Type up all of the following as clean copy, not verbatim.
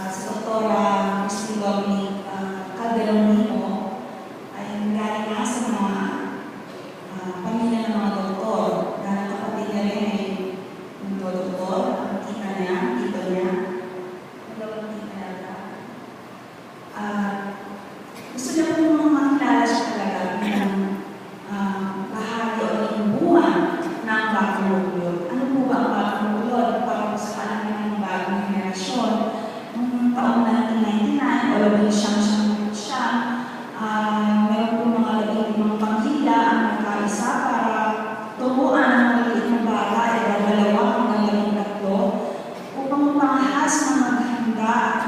si Doktora Christine Dominic Calderon-Nimo ay galing nga sa mga pamilya ng mga doktor. Dahil kapatid niya rin ay doktor, ang tita niya, tito niya. Dalawang tita niya. Gusto niya po makilala siya talaga ng bahagi o imbuhan ng bagong uklod. Ano po ba ang bagong uklod? Para po sa kalangan ng bagong henerasyon. Noong taong 1999, o labing siyang siya, meron po mga labing pamilya ang nagkaisa para turuan ang maliit na bata ay dalawa hanggang 13 upang mapangahas na maghanda at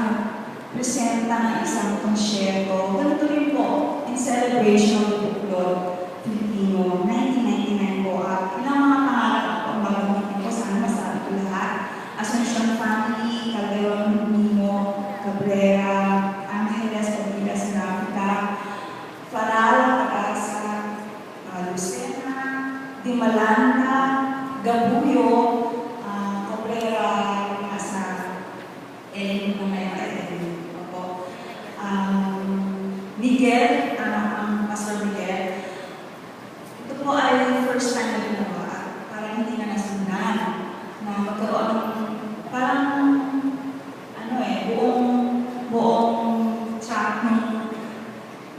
presenta ng isang konsyerto. Ganito rin po, in celebration of the Uklod Filipino, 1999 po. At ilang mga pangarap po ang bagong po, sana masabi ko lahat. Asuncion Family, Calderon-Nimo, Cabrera, Angeles, Cabilas, Grafica, Faral, Pagasa, Lucena, Dimalanda, Gabuyo, Cabrera, Asa, Ellen po ngayon, Miguel, ang Pastor Miguel. Ito po ay first time na ginawa, parang hindi na nasundan na magkaroon parang buong chat ng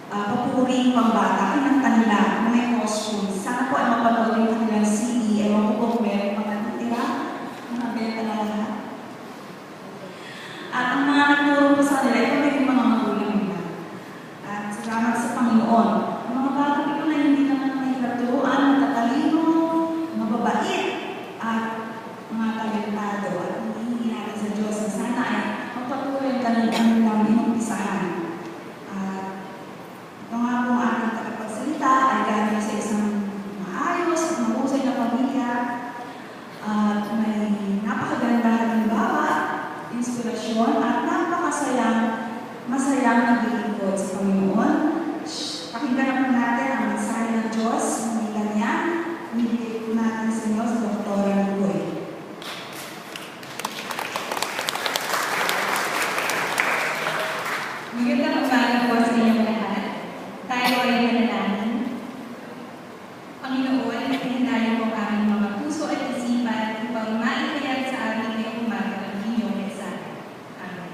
papuring pambata, kinanta nila na may costume. Sana po ay mapanood yung kanilang CD, ewan ko kung meron mga natira, mga benta na lahat. At ang mga nagturo po sa kanila, ito rin yung mga magulang nila. At salamat sa Panginoon. Ang mga bata ito na hindi naman nahiraturuan, natatalino, mababait, at mga talentado. At hindi natin sa Diyos na sana ay magpatuloy kanilang inumpisahan. Ito nga po ang aking tagapagsalita ay galing sa isang maayos at mahusay na pamilya at may napakaganda halimbawa, inspirasyon at masayang naglilingkod sa Panginoon. Pakinggan na po natin ang mensahe ng Diyos, manila niya, binibigay po natin sa inyo sa Doktora Lugoy. Magandang umaga po sa inyong lahat. Tayo ay manalangin. Panginoon, hinahin po aming mga puso at isipan upang maipayag sa amin ngayong umaga ang inyong mensahe. Amen.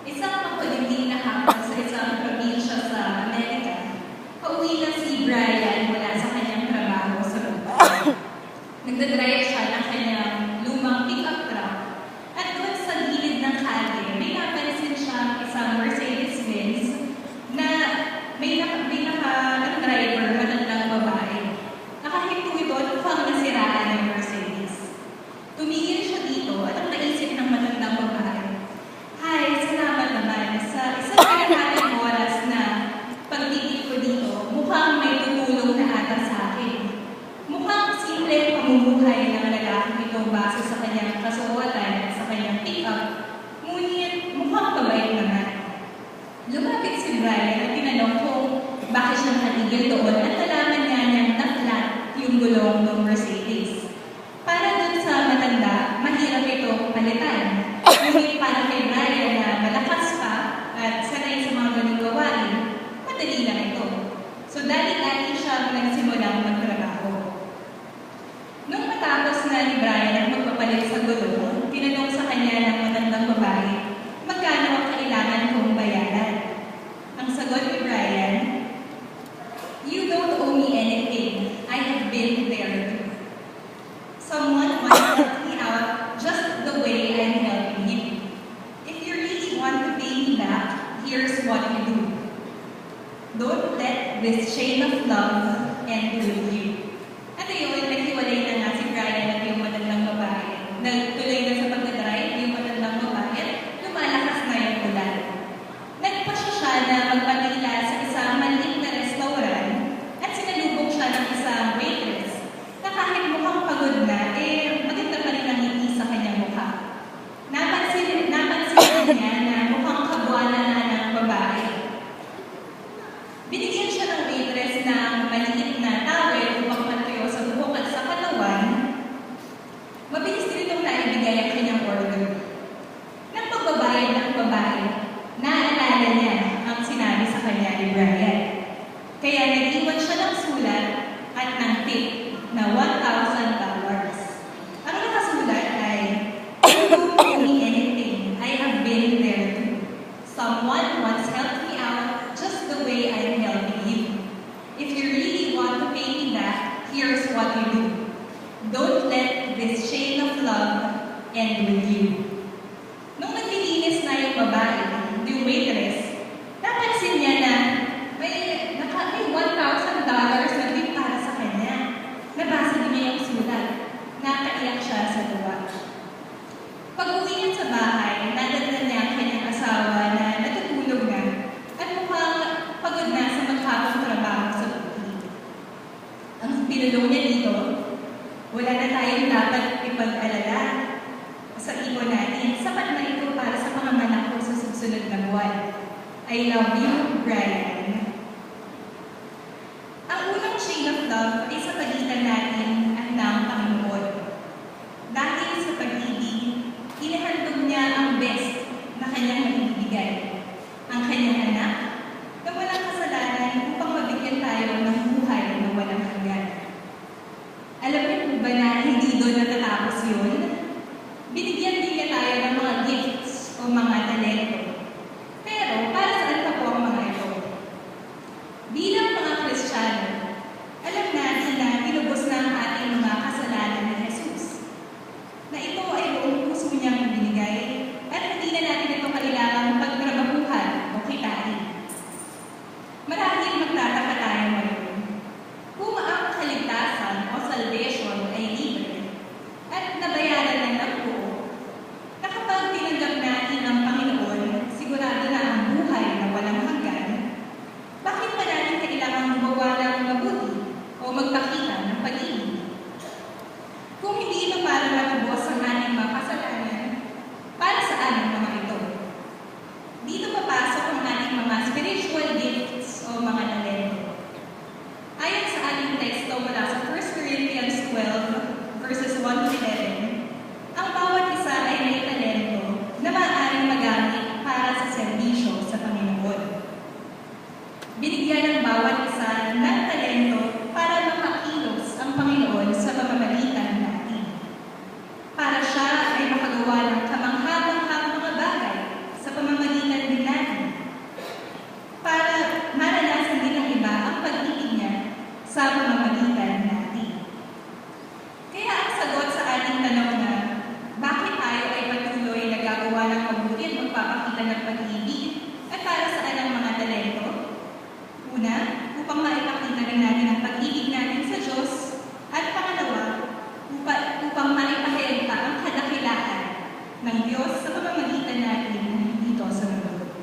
Isang makulimlim na hapon sa isang probinsya sa Amerika, pauwi na si Brian mula sa kanyang trabaho sa lupa. Nagdadrive siya ng kanyang lumang pick-up truck at doon sa gilid ng kalye, may napansin siya isang Mercedes-Benz na may naka-driver matandang babae. Nakahinto ito at mukhang nasiraan ng Mercedes. Tumigil siya dito at ang naisip ng matandang babae, "Hi, salamat naman sa isang kalahating oras na pagtigil ko dito, mukhang may tutulong na ata sa akin. Mukhang simple pamumuhay ng lalaking ito base sa kanyang kasuotan at sa kanyang pick-up, ngunit mukhang mabait naman." Lumapit si Brian at tinanong kung bakit siya nakatigil doon at nalaman niya niyang na-flat yung gulong ng Mercedes. Para doon sa matanda, mahirap ito palitan. Ngunit para kay Brian na malakas pa at sanay sa mga ganung gawain, madali lang ito. So dali-dali siya nagsimulang magtrabaho. Nung matapos na ni Brian ang magpapalit sa gulong, tinanong sa kanya ng matandang babae, "Magkano ang kailangan kong bayaran?" Ang sagot ni Brian, "You don't owe me anything. I have been there too. Someone once helped me out just the way I'm helping him. If you really want to pay me back, here's what you do. Don't let this chain of love end with you." At yun, naghiwalay na nga si Brian at yung matandang babae. Nagtuloy na sa pagdadrive yung matandang babae at lumalakas na yung ulan. Nagpasya siya na magpatila sa isang maliit na restaurant at sinalubong siya ng isang waitress na kahit mukhang pagod na, maganda pa rin ang ngiti sa kanyang mukha. Napansin niya na mukhang kabuanan na ng babae. Binigyan siya ng waitress ng maliit na towel upang matuyo sa buhok at sa katawan. Mabilis din itong naibigay ang kanyang order. buwan. I love you, Brian. Ang unang chain of love ay sa pagitan natin at ng Panginoon. Dahil sa pag-ibig, inihandog niya ang best na kanyang maibigay, ang kanyang anak na walang kasalanan upang mabigyan tayo ng buhay na walang hanggan. Alam niyo po ba na hindi doon natatapos yun? Binigyan din niya tayo ng mga gifts o mga talento. Pero para saan pa po ang mga ito? Bilang mga Kristiyano, alam natin na tinubos na ang ating mga kasalanan ni Jesus. Na ito ay buong puso niyang binigay at hindi na natin ito kailangang pagtrabahuhan o kitain. Marahil magtataka tayo ngayon kung ang kaligtasan o salvation ay libre at nabayaran na ng buo, na kapag tinanggap natin ang Panginoon, sigurado na ang buhay na walang hanggan, bakit pa natin kailangang gumawa ng mabuti o magpakita ng pag-ibig? Kung hindi ito para matubos ang ating mga kasalanan, para saan ang mga ito? Dito papasok ang ating mga spiritual gifts o mga talento. Ayon sa ating teksto mula sa 1 Corinthians 12, verses 1 to 11, ang bawat isa ay may talento na maaaring magamit para sa serbisyo sa Panginoon. Binigyan ng bawat isa ng talento para makakilos ang Panginoon sa pamamagitan natin. Para siya ay makagawa ng kamangha-manghang mga bagay sa pamamagitan din natin. Para maranasan din ng iba ang pag-ibig niya sa pamamagitan natin. Kaya ang sagot sa ating tanong na bakit tayo ay patuloy na gagawa ng mabuti at magpapakita ng pag-ibig at para saan ang mga talento? Una, upang maipakita rin natin ang pag-ibig natin sa Diyos at pangalawa, upang maipahayag pa ang kadakilaan ng Diyos sa pamamagitan natin dito sa mundo.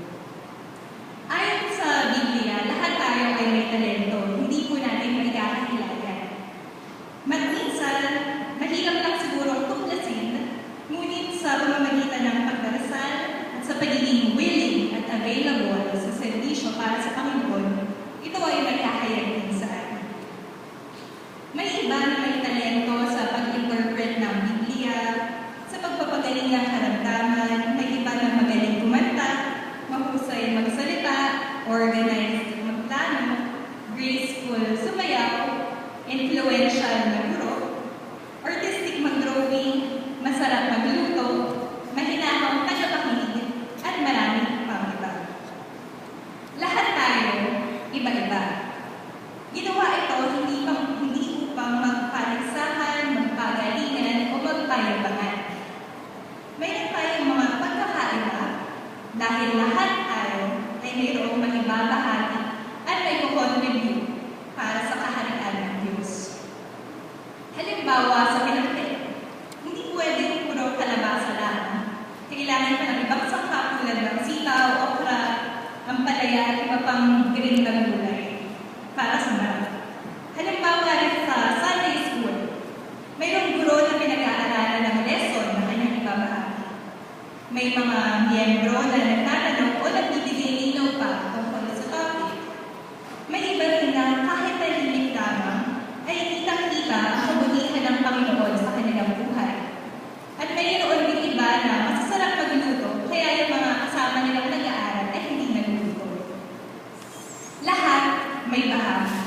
Ayon sa Biblia, lahat tayo ay may talento, hindi po natin maikakahilayan. Minsan, mahirap lang siguro tuklasin, ngunit sa pamamagitan ng pagdarasal at sa pagiging willing at available sa serbisyo para sa Panginoon, ito ay magkakayag din sa atin. May iba na may talento sa pag-interpret ng Biblia, sa pagpapagaling ng karamdaman, may iba na magaling kumanta, mahusay magsalita, organized magplano, graceful sumayaw, influential na guro, artistic mag-drawing, masarap magluto, mahinahong tagapakinig, at marami pang iba. Lahat tayo iba-iba. Ginawa ito hindi upang magpaligsahan, magpagalingan, o magpayabangan. Mayroon tayong mga pagkakaiba dahil lahat tayo ay mayroong maibabahagi at may kukontribute para sa kaharian ng Diyos. Halimbawa sa pinagpit, hindi pwedeng puro kalabasa lang. Kailangan pa ng ibang sangkap tulad ng sitaw, okra, ampalaya at iba pang green na gulay para sa marami. Halimbawa rin sa Sunday School, mayroong guro na pinag-aaralan ng lesson na kanyang ibabahagi. May mga miyembro na nagtatanong o nagbibigay linaw pa tungkol sa topic. May iba rin na kahit tahimik lamang ay kitang-kita ang kabutihan ng Panginoon sa kanilang buhay. At mayroon din iba na masasarap magluto kaya yung mga kasama nilang nag-aaral ay hindi nagluto. Lahat may bahagi.